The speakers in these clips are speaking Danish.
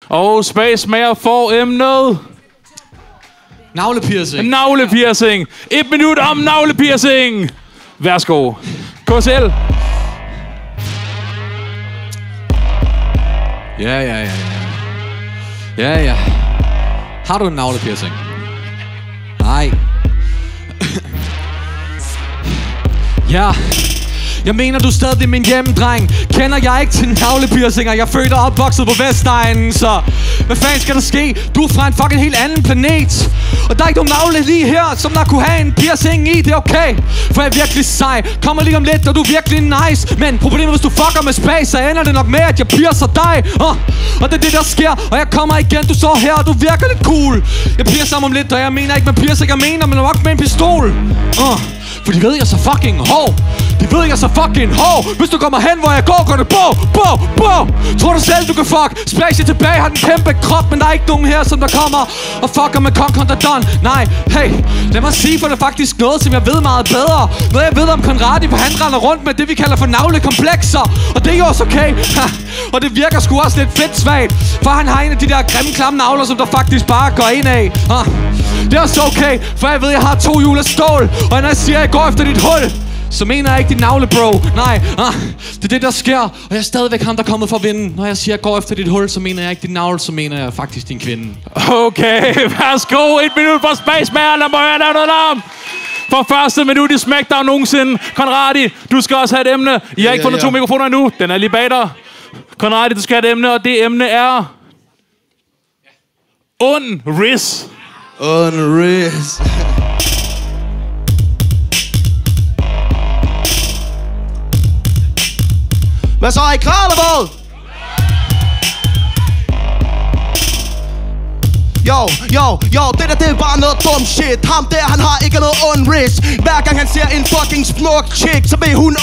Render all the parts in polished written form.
Og Space Mager får emnet... Navlepiercing. Navlepiercing. 1 minut om navlepiercing. Værsgo. KSL. Ja. Har du en navlepiercing? Nej. Ja. Jeg mener, du er stadig min hjemmedreng. Kender jeg ikke til navlepiercinger? Jeg er født og opvokset på Vestegnen, så hvad fanden skal der ske? Du er fra en fucking helt anden planet. Og der er ikke nogen navle lige her, som der kunne have en piercing i. Det er okay, for jeg er virkelig sej. Kommer lige om lidt, og du er virkelig nice. Men problemet, hvis du fucker med space, så ender det nok med, at jeg piercer dig. Og det er det, der sker. Og jeg kommer igen, du står her, og du virker lidt cool. Jeg piercer om lidt, og jeg mener ikke med piercing. Jeg mener med nok med en pistol. For de ved, jeg er så fucking hård. De ved, jeg er så fucking hård. Hvis du kommer hen, hvor jeg går det bo. Tror du selv, du kan fuck? Space tilbage, har den kæmpe krop. Men der er ikke nogen her, som der kommer og fucker med Concord og Don. Nej, hey, lad mig sige, for det er faktisk noget, som jeg ved meget bedre. Noget jeg ved om Conradi, for han render rundt med det, vi kalder for navlekomplekser. Og det er jo også okay. Og det virker sgu også lidt fedt svagt. For han har en af de der grimme klamme navler, som der faktisk bare går ind af. Det er også okay, for jeg ved, jeg har 2 hjul af stål. Og når jeg siger, at jeg går efter dit hul, så mener jeg ikke din navle, bro. Nej, det er det, der sker. Og jeg er stadigvæk ham, der er kommet for at vinde. Når jeg siger, at jeg går efter dit hul, så mener jeg ikke din navle, så mener jeg faktisk din kvinde. Okay, værsgo. 1 minut for Space Mager. Lad mig høre dig noget om. For første minut i Smackdown nogensinde. Conradi, du skal også have et emne. I har ikke fundet 2 mikrofoner endnu. Den er lige bag dig. Conradi, du skal have et emne, og det emne er... Unriss. Unriss. Hvad så, er I klar eller hvad? Yo, det der, det er bare noget dum shit. Ham der, han har ikke noget unriss. Hver gang han ser en fucking smuk chick, så vil hun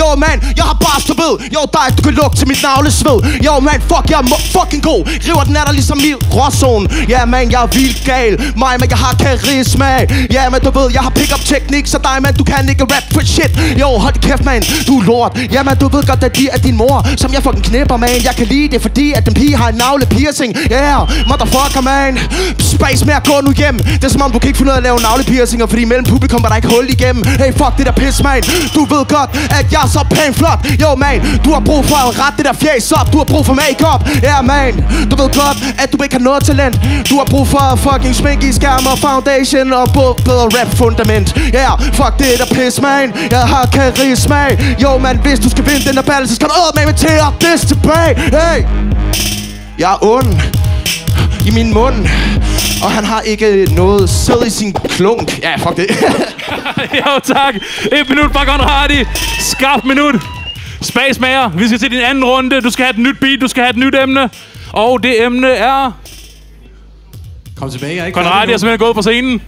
Yo man, jeg har bare stupid. Yo dig, du kan lugte til mit navlesved. Yo man, fuck, jeg er fucking god. River den af dig ligesom i råzone. Ja man, jeg er vildt gal. Mig, men jeg har karisma. Ja man, du ved, jeg har pick-up teknik. Så dig man, du kan ikke rap for shit. Yo, hold din kæft man, du er lort. Ja man, du ved godt, at de er din mor, som jeg fucking knipper man. Jeg kan lide det, fordi at den pige har en navlepiercing. Yeah, motherfucker man. Space med at gå nu hjem. Det er som om du kan ikke finde ud af at lave navlepiercinger, fordi mellem publikum var der ikke hul igennem. Hey fuck det der pis man. Du ved godt at jeg er så pæn flot. Yo man, du har brug for at rette det der fjæs op. Du har brug for makeup. Ja man, du ved godt at du ikke har noget talent. Du har brug for fucking smink i skærm og foundation og bedre rap fundament. Ja, fuck det der pis man. Jeg har karisma. Yo man, hvis du skal vinde den der battle, så skal du med til at diss tilbage. Hey, jeg er ond i min mund, og han har ikke noget sæd i sin klunk. Ja, fuck det. Jo, tak. 1 minut fra Conradi. Skarpt minut. Space Mager, vi skal til din anden runde. Du skal have et nyt beat, du skal have et nyt emne. Og det emne er... Kom tilbage, jeg er ikke Conradi er simpelthen gået på scenen.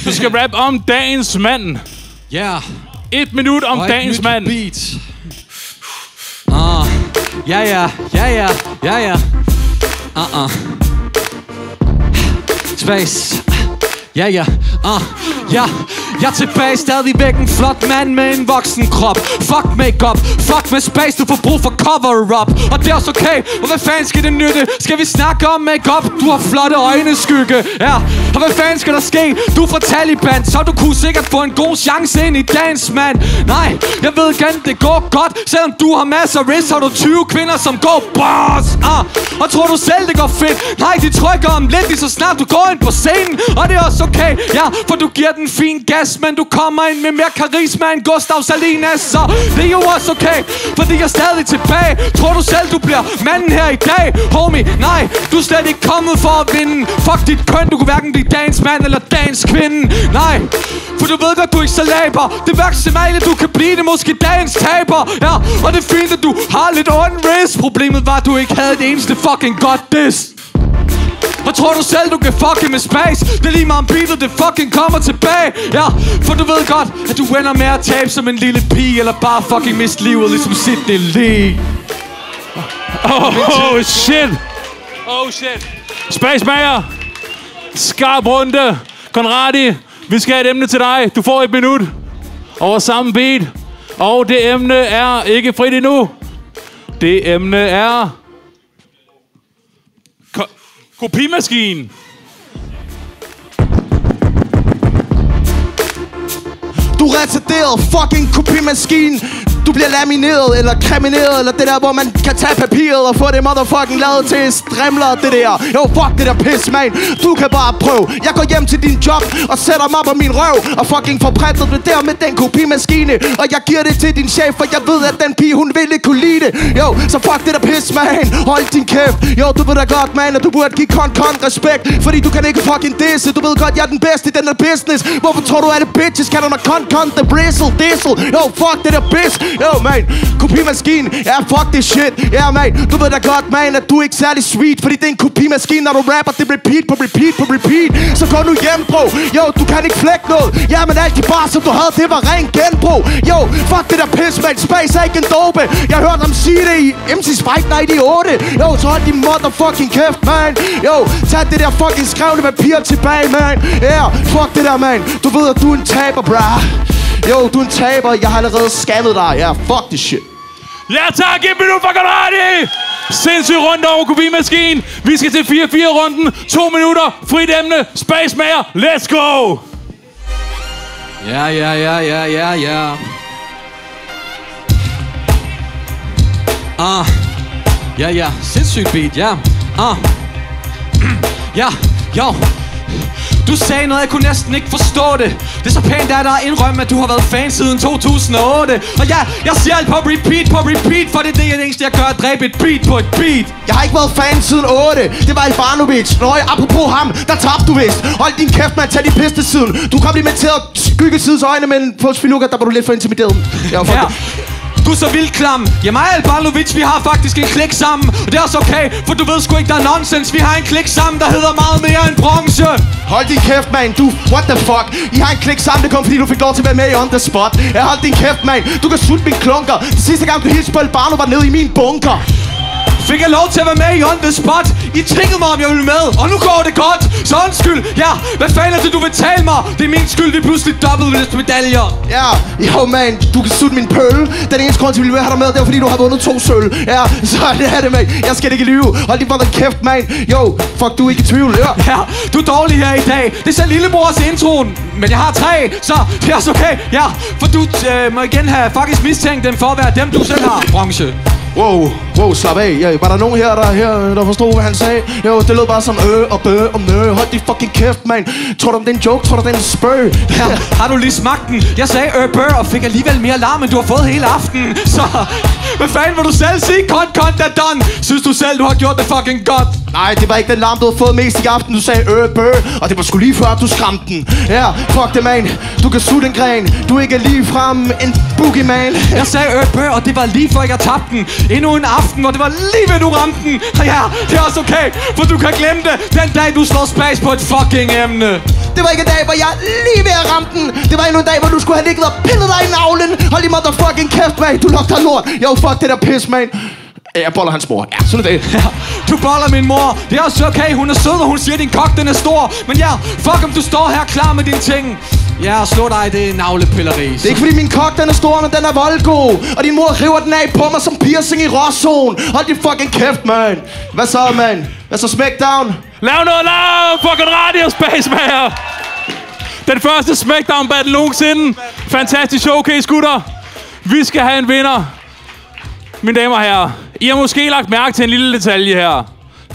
Du skal rap om dagens mand. Ja. Yeah. 1 minut om dagens mand. Beat. Ja. Space. Ja. Jeg er tilbage, stadigvæk en flot mand med en voksen krop. Fuck makeup, fuck med space, du får brug for cover-up. Og det er også okay, og hvad fanden skal det nytte? Skal vi snakke om makeup? Du har flotte øjenskygge. Ja, og hvad fanden skal der ske? Du er fra Taliban, så du kunne sikkert få en god chance ind i dans, mand. Nej, jeg ved igen, det går godt. Selvom du har masser af risk, har du 20 kvinder, som går boss. Og tror du selv, det går fedt? Nej, de trykker om lidt, lige så snart du går ind på scenen. Og det er også okay, ja, for du giver den fin gas, men du kommer ind med mere karisma end Gustav Salinas. Så det er jo også okay, fordi jeg er stadig tilbage. Tror du selv, du bliver manden her i dag? Homie, nej, du er slet ikke kommet for at vinde. Fuck dit køn, du kunne hverken blive dagens mand eller dagens kvinde. Nej, for du ved godt, du er ikke så laber. Det værste magle, du kan blive det, måske dagens taber. Ja, og det er fint, at du har lidt unriss. Problemet var, at du ikke havde det eneste fucking godt diss. Og tror du selv, du kan fucking med space? Det er lige meget om beatet, det fucking kommer tilbage. Ja, for du ved godt, at du ender med at tabe som en lille pige, eller bare fucking miste livet, ligesom Sidney Lee. Oh shit. Space Mager. Skarp runde. Conradi, vi skal have et emne til dig. Du får 1 minut. Over samme beat. Og det emne er ikke frit endnu. Det emne er... Kopimaskinen. Du er retarderet, fucking kopimaskine. Du bliver lamineret eller krimineret, eller det der, hvor man kan tage papiret og få det motherfucking lavet til strimler, det der. Jo, fuck det der pis, man. Du kan bare prøve. Jeg går hjem til din job og sætter mig på min røv og fucking får printet det der med den kopimaskine. Og jeg giver det til din chef, for jeg ved, at den pige, hun ville kunne lide det. Jo, så fuck det der pis, man. Hold din kæft. Jo, du ved da godt, man, at du burde give respekt, fordi du kan ikke fucking disse. Du ved godt, jeg er den bedste i den der business. Hvorfor tror du, at det bitches? Kan du nok the bristle, diesel. Jo, fuck det der bitch. Yo, man, kopimaskine. Ja, fuck det shit. Ja, man, du ved da godt, man, at du er ikke særlig sweet, fordi det er en kopimaskine, når du rapper, det repeat på repeat på repeat. Så gå nu hjem, bro. Jo, du kan ikke flække noget. Ja, men alt de bare, som du havde, det var ren genbrug. Jo, fuck det der piss, man. Space er ikke en dope. Jeg hørte ham sige det i MC Spike Night i 8. Jo, så hold din motherfucking kæft, man. Jo, tag det der fucking skrevne papir tilbage, man. Ja, fuck det der, man. Du ved, at du er en taber, brah. Jo, du er en taber. Jeg har allerede scannet dig. Ja, fuck this shit. Ja, tak. Et minut for Konradi. Sindssygt rundt over kopimaskinen. Vi skal til 4-4-runden. 2 minutter. Frit emne. Space Mager. Let's go. Ja. Ja. Sindssygt beat, ja. Ja, jo. Du sagde noget, jeg kunne næsten ikke forstå det. Det er så pænt af dig at indrømme, at du har været fan siden 2008. Og ja, jeg siger alt på repeat, for det er det eneste, jeg gør, at dræbe et beat på et beat. Jeg har ikke været fan siden 8. Det var Ivanovic. Nøj, apropos ham, der tabte du vist. Hold din kæft, man, tag de piste siden. Du kom lige med til at skygge sides øjne, men på Sviluka, der var du lidt for intimideret. Ja. Du er så vildt klam. Ja, mig og Albanovic, vi har faktisk en klik sammen. Og det er også okay, for du ved sgu ikke, der er nonsens. Vi har en klik sammen, der hedder meget mere end bronze. Hold din kæft, man. Du, what the fuck? I har en klik sammen, det kom fordi du fik lov til at være med i On The Spot. Ja, hold din kæft, man. Du kan sutte min klunker. Det sidste gang du hilste på Albano var nede i min bunker. Fik jeg lov til at være med i On The Spot. I tvingede mig, om jeg ville med. Og nu går det godt. Så undskyld. Ja, hvad fanden er det, du vil tale mig? Det er min skyld, vi pludselig dobbelt medaljer. Ja, jo man, du kan sutte min pølle. Den eneste grund til, at vi vil have dig med, det er fordi, du har vundet 2 sølv. Ja, så det er det, man. Jeg skal ikke lyve. Hold din fucking kæft, man. Jo, fuck, du er ikke i tvivl. Ja, du er dårlig her i dag. Det er selv lillebrors introen. Men jeg har 3, så det er også okay. Ja, for du må igen have faktisk mistænkt dem for at være dem, du selv har. Bronze. Wow, slap af. Ja, var der nogen her, der forstod, hvad han sagde? Jo, det lød bare som og bø og mø. Hold de fucking kæft, man. Tror du, det er en joke? Tror du, det er en spøg? Ja, har du lige smagt den? Jeg sagde bø og fik alligevel mere larm, end du har fået hele aftenen. Så hvad fanden vil du selv sige? Kont er done. Synes du selv, du har gjort det fucking godt? Nej, det var ikke den larm, du har fået mest i aften. Du sagde bø, og det var sgu lige før, du skræmte den. Ja, fuck det, man. Du kan sutte en gren. Du er ikke lige frem en boogeyman. Jeg sagde bø, og det var lige før, jeg tabte den. Endnu en aften, hvor det var lige ved, du ramte den. Ja, det er også okay, for du kan glemme det. Den dag, du slår space på et fucking emne. Det var ikke en dag, hvor jeg lige ved at ramme den. Det var endnu en dag, hvor du skulle have ligget og pillet dig i navlen. Hold i motherfucking kæft, man. Du lugter lort. Jo, fuck det der pis, man. Jeg boller hans mor. Ja, sådan er det. Ja, du boller min mor. Det er også okay, hun er sød, og hun siger, at din kok, den er stor. Men ja, fuck om du står her klar med dine ting. Ja, slå dig, det er navlepilleri. Det er ikke fordi min kok, den er stor, men den er voldgod. Og din mor river den af på mig som piercing i råzone. Hold din fucking kæft, man. Hvad så, man? Hvad så, Smackdown? Lav noget lav! Fucking radio, Space Mager! Den første Smackdown battle nogensinde. Fantastisk showcase, gutter. Vi skal have en vinder. Mine damer og herrer, I har måske lagt mærke til en lille detalje her.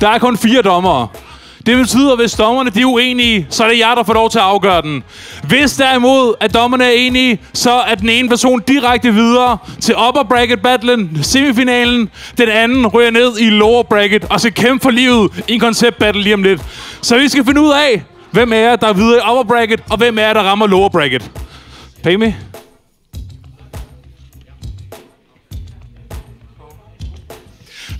Der er kun 4 dommere. Det betyder, at hvis dommerne de er uenige, så er det jer, der får lov til at afgøre den. Hvis derimod, at dommerne er enige, så er den ene person direkte videre til upper bracket battlen, semifinalen. Den anden ryger ned i lower bracket og skal kæmpe for livet i en koncept battle lige om lidt. Så vi skal finde ud af, hvem er jer, der er videre i upper bracket, og hvem er jer, der rammer lower bracket. Pay me.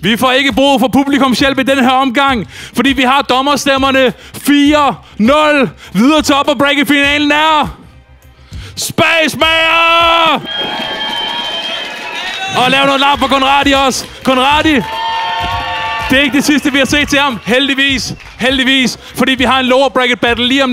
Vi får ikke brug for publikumshjælp i den her omgang, fordi vi har dommerstemmerne 4-0. Videre til upper bracket finalen er Space Mager! Og lav noget larm for Konradi også. Konradi, det er ikke det sidste, vi har set til ham. Heldigvis. Fordi vi har en lower bracket battle lige om lidt.